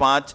5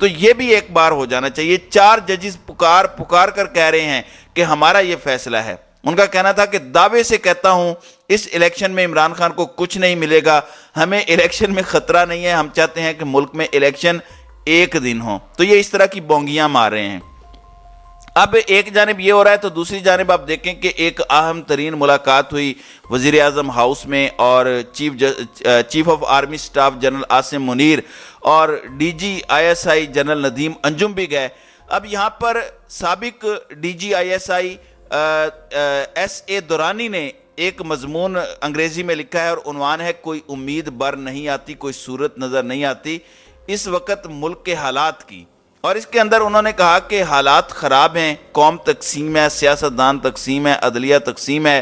تو یہ بھی ایک بار ہو جانا چاہیے. 4 ججز پکار کر کہہ رہے ہیں کہ ہمارا یہ فیصلہ ہے. ان کا کہنا تھا کہ دعوے سے کہتا ہوں اس الیکشن میں عمران خان کو کچھ نہیں ملے گا, ہمیں الیکشن میں خطرہ نہیں ہے, ہم چاہتے ہیں کہ ملک میں الیکشن ایک دن ہو. تو یہ اس طرح کی بونگیاں مار رہے ہیں. اب ایک جانب یہ ہو رہا ہے تو دوسری جانب آپ دیکھیں کہ ایک اہم ترین ملاقات ہوئی وزیر اعظم ہاؤس میں, اور chief of army staff general Asim Munir اور D G I S I general Nadeem Anjum بھی گئے. اب یہاں پر سابق D G I S I S A Durrani نے ایک مضمون انگریزی میں لکھا ہے اور عنوان ہے کوئی امید بر نہیں آتی, کوئی صورت نظر نہیں آتی اس وقت ملک کے حالات کی. اور اس کے اندر انہوں نے کہا کہ حالات خراب ہیں, قوم تقسیم ہے, سیاستدان تقسیم ہے, عدلیہ تقسیم ہے,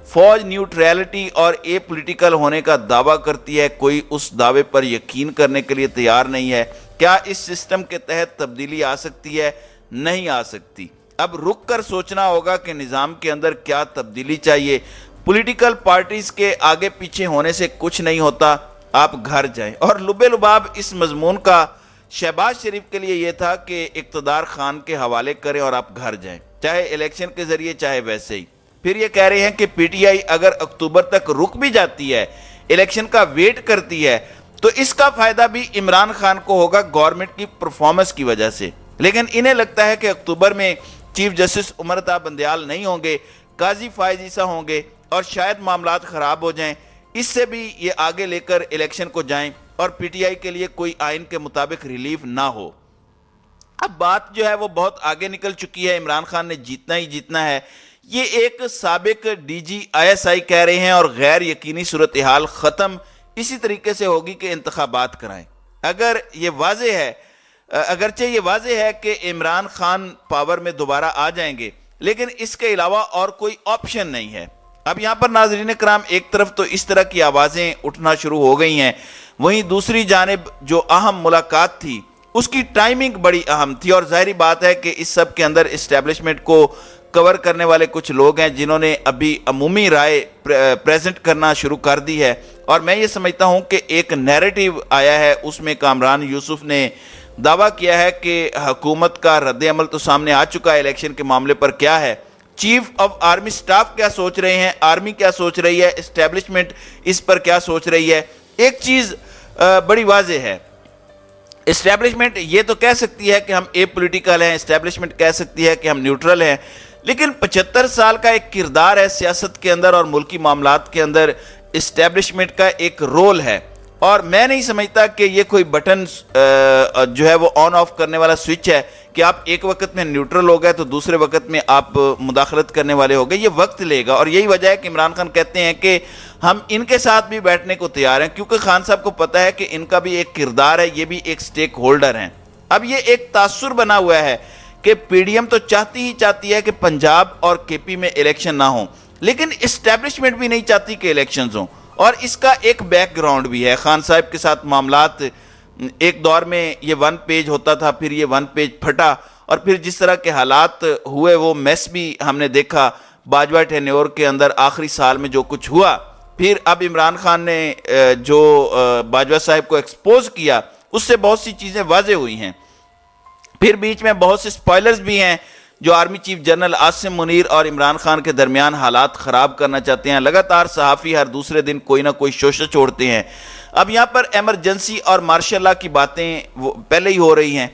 فوج نیوٹریلٹی اور اے پولیٹیکل ہونے کا دعویٰ کرتی ہے, کوئی اس دعوے پر یقین کرنے کے لیے تیار نہیں ہے. کیا اس سسٹم کے تحت تبدیلی آ سکتی ہے؟ نہیں آ سکتی. اب رک کر سوچنا ہوگا کہ نظام کے اندر کیا تبدیلی چاہیے. پولیٹیکل پارٹیز کے آگے پیچھے ہونے سے کچھ نہیں ہوتا, آپ گھر جائیں. اور لب لباب اس مضمون کا شہباز شریف کے لیے یہ تھا کہ اقتدار خان کے حوالے کریں اور آپ گھر جائیں, چاہے الیکشن کے ذریعے چاہے ویسے ہی. پھر یہ کہہ رہے ہیں کہ پی ٹی آئی اگر اکتوبر تک رک بھی جاتی ہے, الیکشن کا ویٹ کرتی ہے, تو اس کا فائدہ بھی عمران خان کو ہوگا گورنمنٹ کی پرفارمنس کی وجہ سے. لیکن انہیں لگتا ہے کہ اکتوبر میں چیف جسٹس عمر تا بندیال نہیں ہوں گے, قاضی فائز عیسیٰ ہوں گے اور شاید معاملات خراب ہو جائیں, اس سے بھی یہ آگے لے کر الیکشن کو جائیں اور پی ٹی آئی کے لیے کوئی آئین کے مطابق ریلیف نہ ہو. اب بات جو ہے وہ بہت آگے نکل چکی ہے, عمران خان نے جیتنا ہی جیتنا ہے, یہ ایک سابق ڈی جی آئی ایس آئی کہہ رہے ہیں, اور غیر یقینی صورتحال ختم اسی طریقے سے ہوگی کہ انتخابات کرائیں. اگر یہ واضح ہے, اگرچہ یہ واضح ہے کہ عمران خان پاور میں دوبارہ آ جائیں گے, لیکن اس کے علاوہ اور کوئی آپشن نہیں ہے. اب یہاں پر ناظرین کرام ایک طرف تو اس طرح کی آوازیں اٹھنا شروع ہو گئی ہیں, وہیں دوسری جانب جو اہم ملاقات تھی اس کی ٹائمنگ بڑی اہم تھی, اور ظاہری بات ہے کہ اس سب کے اندر اسٹیبلشمنٹ کو کور کرنے والے کچھ لوگ ہیں جنہوں نے ابھی عمومی رائے پریزنٹ کرنا شروع کر دی ہے. اور میں یہ سمجھتا ہوں کہ ایک نیریٹیو آیا ہے, اس میں کامران یوسف نے دعویٰ کیا ہے کہ حکومت کا رد عمل تو سامنے آ چکا ہے الیکشن کے معاملے پر. کیا ہے, چیف آف آرمی سٹاف کیا سوچ رہے ہیں, آرمی کیا سوچ رہی ہے, اسٹیبلشمنٹ اس پر کیا سوچ رہی ہے. ایک چیز بڑی واضح ہے, اسٹیبلشمنٹ یہ تو کہہ سکتی ہے کہ ہم اے پولیٹیکل ہیں, اسٹیبلشمنٹ کہہ سکتی ہے کہ ہم نیوٹرل ہیں, لیکن 75 سال کا ایک کردار ہے سیاست کے اندر اور ملکی معاملات کے اندر, اسٹیبلشمنٹ کا ایک رول ہے. اور میں نہیں سمجھتا کہ یہ کوئی بٹن جو ہے وہ آن آف کرنے والا سوئچ ہے کہ آپ ایک وقت میں نیوٹرل ہو گئے تو دوسرے وقت میں آپ مداخلت کرنے والے ہو گئے. یہ وقت لے گا, اور یہی وجہ ہے کہ عمران خان کہتے ہیں کہ ہم ان کے ساتھ بھی بیٹھنے کو تیار ہیں, کیونکہ خان صاحب کو پتہ ہے کہ ان کا بھی ایک کردار ہے, یہ بھی ایک سٹیک ہولڈر ہیں. اب یہ ایک تاثر بنا ہوا ہے کہ پی ڈی ایم تو چاہتی ہے کہ پنجاب اور کے پی میں الیکشن نہ ہوں, لیکن اسٹیبلشمنٹ بھی نہیں چاہتی کہ الیکشنز ہوں. اور اس کا ایک بیک گراؤنڈ بھی ہے, خان صاحب کے ساتھ معاملات ایک دور میں یہ 1 پیج ہوتا تھا, پھر یہ 1 پیج پھٹا, اور پھر جس طرح کے حالات ہوئے وہ میس بھی ہم نے دیکھا باجوہ ٹینیور کے اندر آخری سال میں جو کچھ ہوا. پھر اب عمران خان نے جو باجوہ صاحب کو ایکسپوز کیا اس سے بہت سی چیزیں واضح ہوئی ہیں. پھر بیچ میں بہت سے سپوائلرز بھی ہیں جو army chief general Asim Munir اور عمران خان کے درمیان حالات خراب کرنا چاہتے ہیں. لگاتار صحافی ہر دوسرے دن کوئی نہ کوئی شوشہ چھوڑتے ہیں. اب یہاں پر ایمرجنسی اور مارشل لا کی باتیں پہلے ہی ہو رہی ہیں.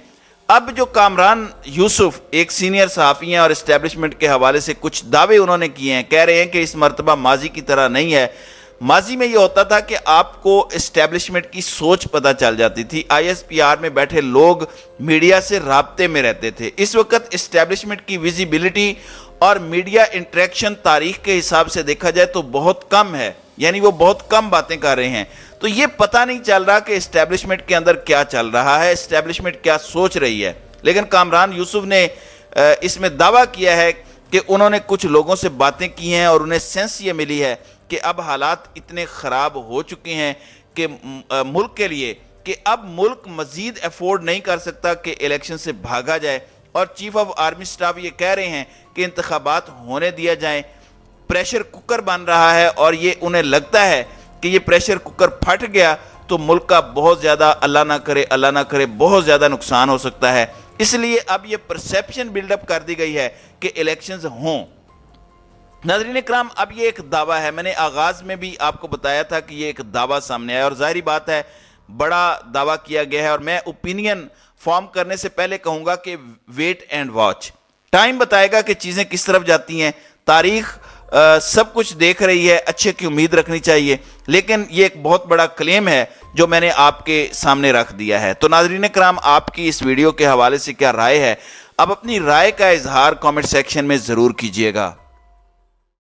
اب جو کامران یوسف ایک سینئر صحافی ہیں اور اسٹیبلشمنٹ کے حوالے سے کچھ دعوے انہوں نے کیے ہیں, کہہ رہے ہیں کہ اس مرتبہ ماضی کی طرح نہیں ہے. ماضی میں یہ ہوتا تھا کہ آپ کو اسٹیبلشمنٹ کی سوچ پتہ چل جاتی تھی, آئی ایس پی آر میں بیٹھے لوگ میڈیا سے رابطے میں رہتے تھے. اس وقت اسٹیبلشمنٹ کی ویزیبلٹی اور میڈیا انٹریکشن تاریخ کے حساب سے دیکھا جائے تو بہت کم ہے, یعنی وہ بہت کم باتیں کر رہے ہیں. تو یہ پتہ نہیں چل رہا کہ اسٹیبلشمنٹ کے اندر کیا چل رہا ہے, اسٹیبلشمنٹ کیا سوچ رہی ہے. لیکن کامران یوسف نے اس میں دعویٰ کیا ہے کہ انہوں نے کچھ لوگوں سے باتیں کی ہیں اور انہیں سینس یہ ملی ہے کہ اب حالات اتنے خراب ہو چکے ہیں کہ ملک کے لیے کہ اب ملک مزید افورڈ نہیں کر سکتا کہ الیکشن سے بھاگا جائے. اور چیف آف آرمی سٹاف یہ کہہ رہے ہیں کہ انتخابات ہونے دیا جائیں. پریشر کوکر بن رہا ہے اور یہ انہیں لگتا ہے کہ یہ پریشر کوکر پھٹ گیا تو ملک کا بہت زیادہ اللہ نہ کرے بہت زیادہ نقصان ہو سکتا ہے۔ اس لیے اب یہ پرسیپشن بلڈ اپ کر دی گئی ہے کہ الیکشنز ہوں۔ ناظرین اکرام، اب یہ ایک دعویٰ ہے، میں نے آغاز میں بھی آپ کو بتایا تھا کہ یہ ایک دعویٰ سامنے آیا، اور ظاہری بات ہے بڑا دعویٰ کیا گیا ہے، اور میں اوپینین فارم کرنے سے پہلے کہوں گا کہ ویٹ اینڈ واچ، ٹائم بتائے گا کہ چیزیں کس طرف جاتی ہیں، تاریخ سب کچھ دیکھ رہی ہے، اچھے کی امید رکھنی چاہیے، لیکن یہ ایک بہت بڑا کلیم ہے جو میں نے آپ کے سامنے رکھ دیا ہے۔ تو ناظرین کرام، آپ کی اس ویڈیو کے حوالے سے کیا رائے ہے؟ اب اپنی رائے کا اظہار کامنٹ سیکشن میں ضرور کیجئے گا۔